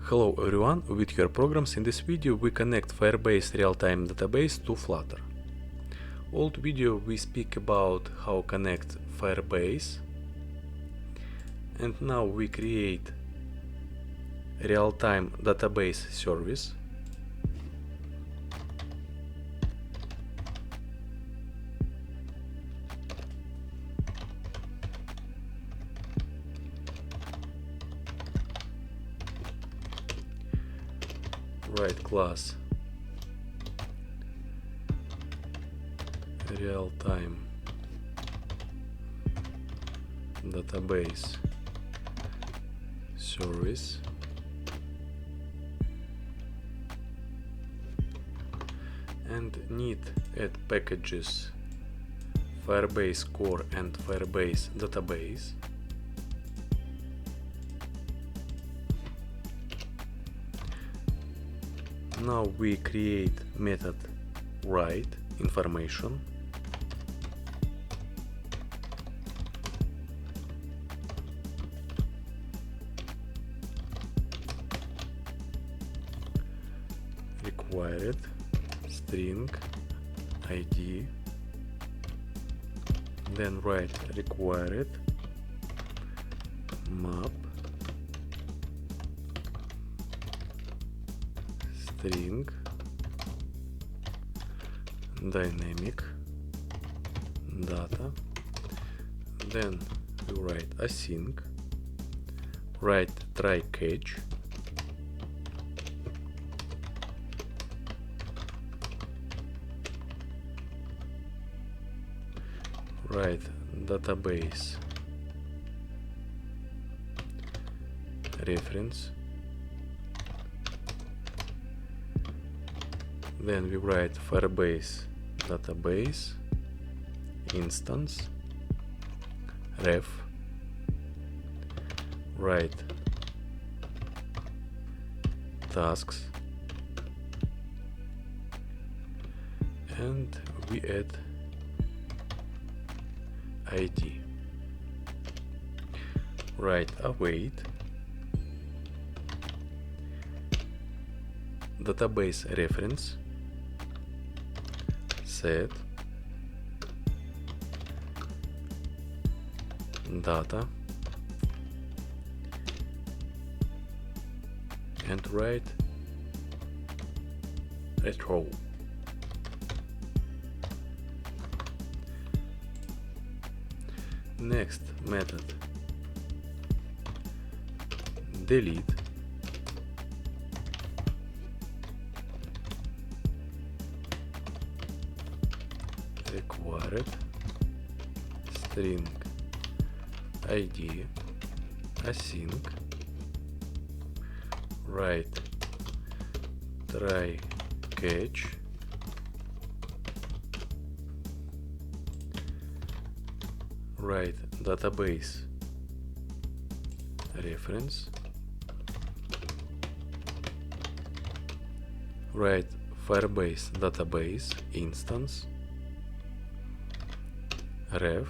Hello everyone, with your programs. In this video we connect Firebase Realtime Database to Flutter. Old video we speak about how connect Firebase, and now we create Realtime Database service. Write class Realtime Database service, and need add packages Firebase Core and Firebase Database. Now we create method write information. Required string ID, then write required map string dynamic data, then we write async, write try catch, write database reference, then we write Firebase database instance ref, write tasks, and we add ID, write await database reference set data, and write retro. Next method delete required string ID async, write try catch, write database reference, write Firebase database instance ref,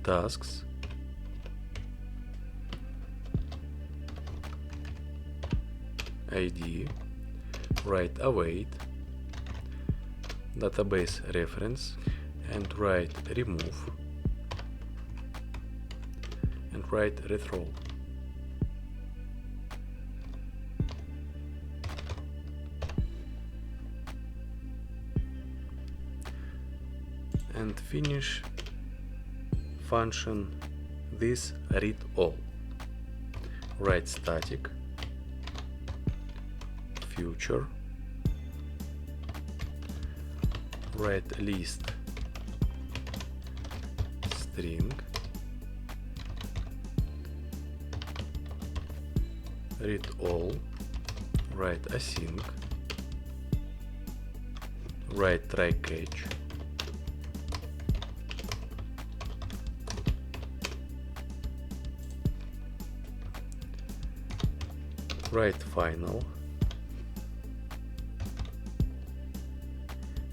tasks, ID, write await database reference, and write remove, and write rethrow. And finish function this read all, write static future, write list string, read all, write async, write try catch, write final,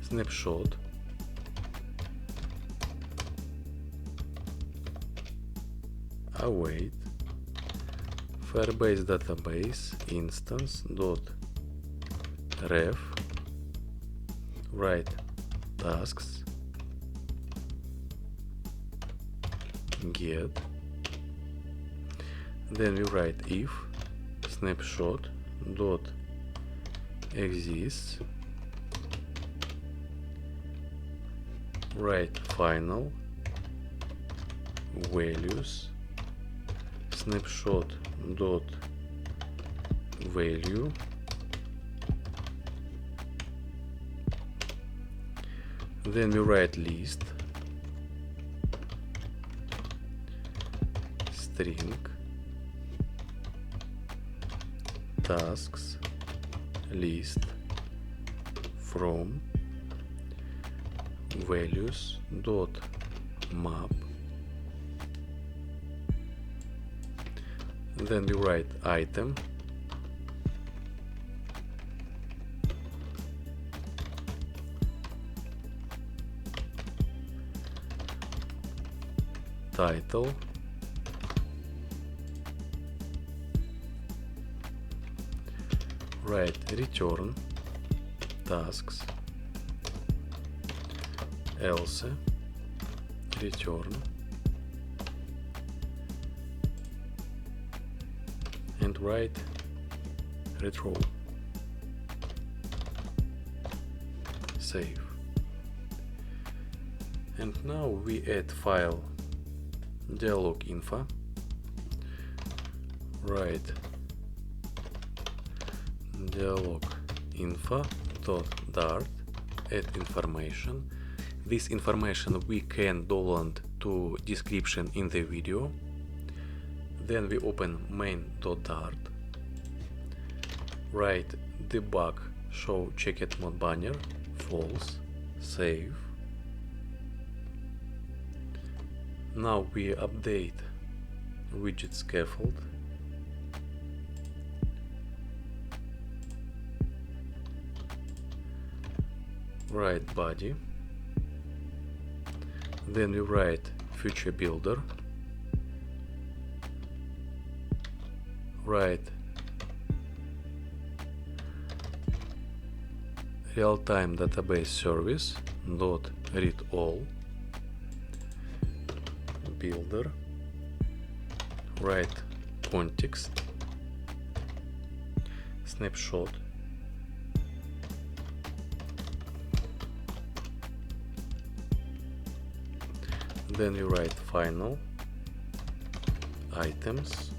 snapshot, await Firebase database instance dot ref write tasks get, then we write if snapshot dot exists write final values snapshot dot value then we write list string tasks list from values dot map, then we write item title write return tasks else return and write retro save. And now we add file dialog info write dialog info dot dart add information. This information we can download to description in the video. Then we open main.dart, write debug show checked mode banner false, save. Now we update widget scaffold, write body, then we write future builder, write real-time database service dot read all builder, write context snapshot, then you write final items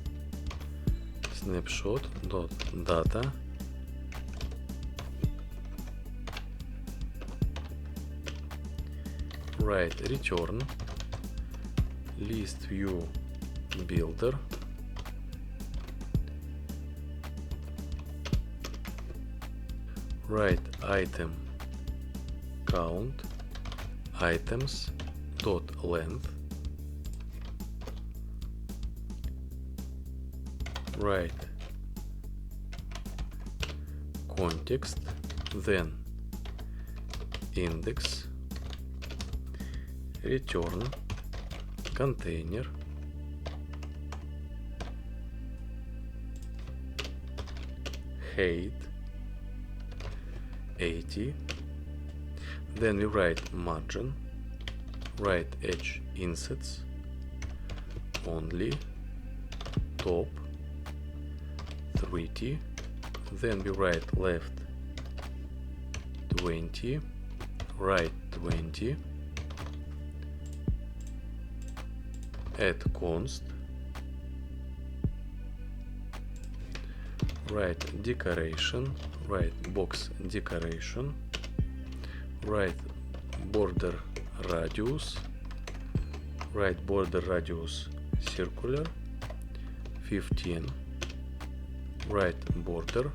snapshot dot data write return list view builder write item count items dot length write context then index return container height 80, then we write margin, write edge insets only top 30, then we write left 20, right 20, add const, write decoration, write box decoration, write border radius, write border radius circular 15, write border,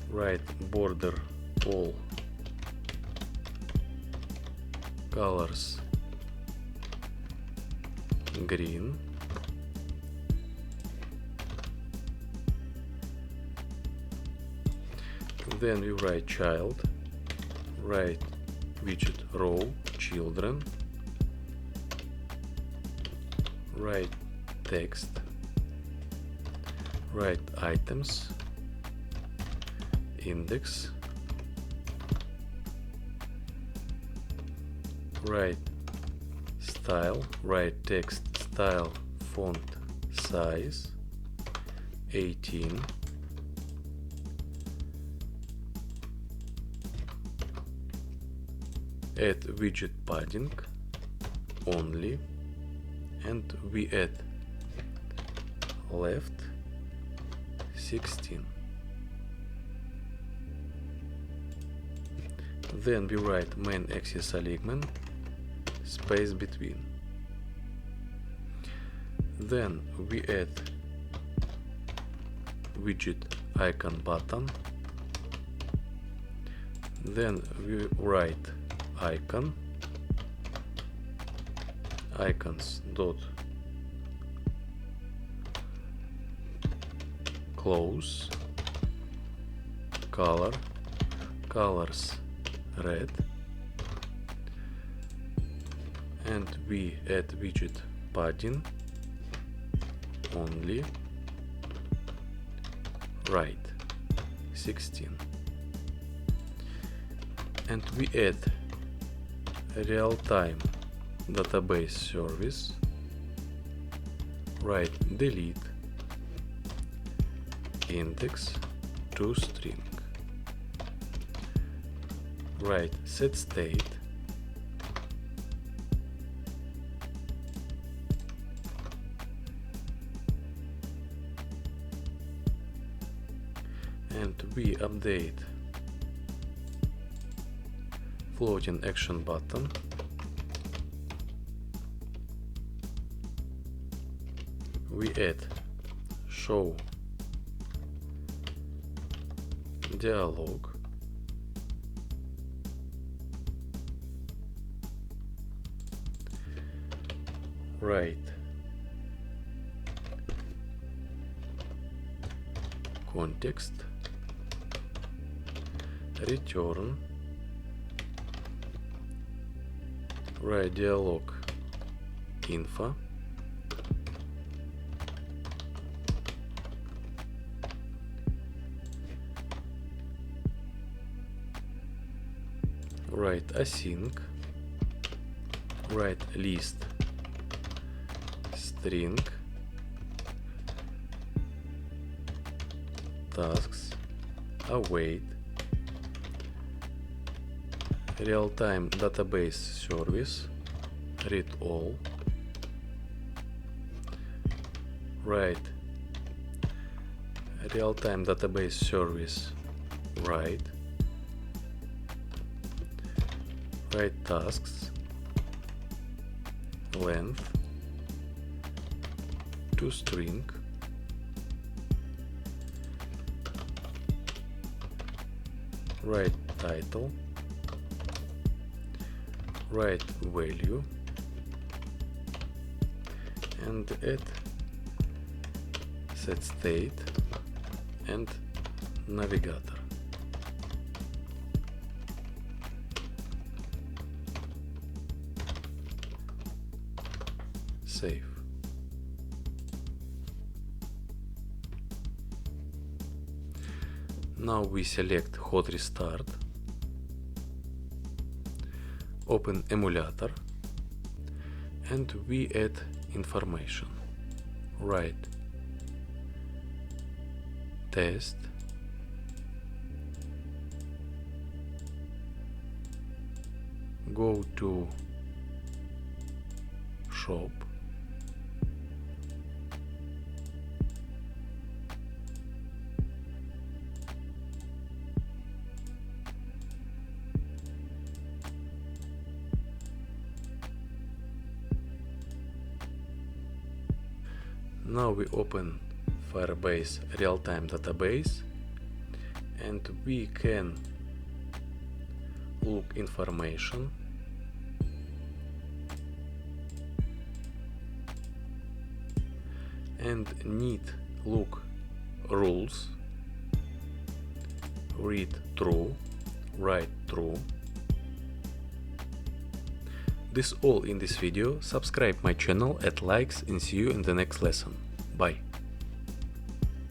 write border all colors green, then we write child, write widget row children, write text, write items, index, write style, write text style, font size 18, add widget padding only, and we add left 16. Then we write main axis alignment, space between. Then we add widget icon button. Then we write icon, icons dot close, color, colors red, and we add widget padding only, right 16, and we add real-time database service, write delete index to string, write set state, and we update floating action button, we add show dialog, write context, return, write dialog info, write async, write list string, tasks, await, real-time database service, read all, write real-time database service write, write tasks, length to string, write title, write value, and add set state and navigator. Save. Now we select hot restart, open emulator, and we add information. Write test, go to shop, now we open Firebase Realtime Database, and we can look information, and need look rules, read true, write true, This all in this video. Subscribe my channel, add likes, and see you in the next lesson. Bye.